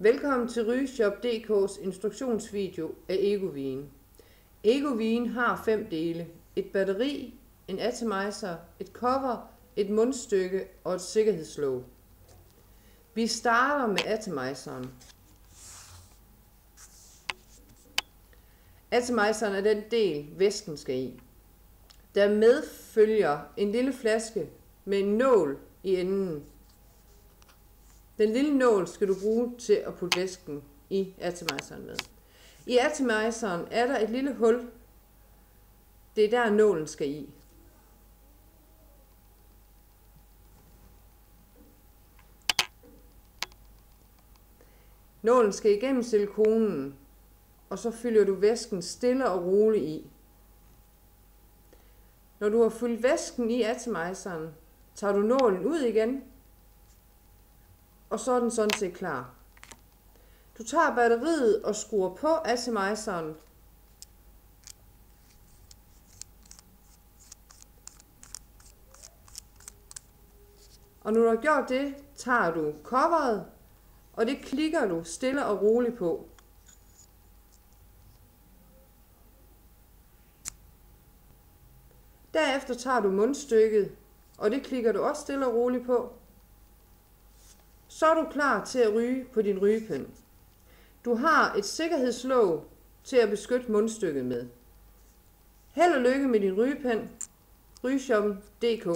Velkommen til Rygeshop.dk's instruktionsvideo af Egovine. Egovine har 5 dele: et batteri, en atomizer, et cover, et mundstykke og et sikkerhedslåg. Vi starter med atomizeren. Atomizeren er den del, væsken skal i. Der medfølger en lille flaske med en nål i enden. Den lille nål skal du bruge til at putte væsken i atomizeren med. I atomizeren er der et lille hul. Det er der nålen skal i. Nålen skal igennem silikonen, og så fylder du væsken stille og roligt i. Når du har fyldt væsken i atomizeren, tager du nålen ud igen, og så er den sådan set klar. Du tager batteriet og skruer på atomizeren. Og når du har gjort det, tager du coveret, og det klikker du stille og roligt på. Derefter tager du mundstykket, og det klikker du også stille og roligt på. Så er du klar til at ryge på din rygepind. Du har et sikkerhedslåg til at beskytte mundstykket med. Held og lykke med din rygepind. Rygeshop.dk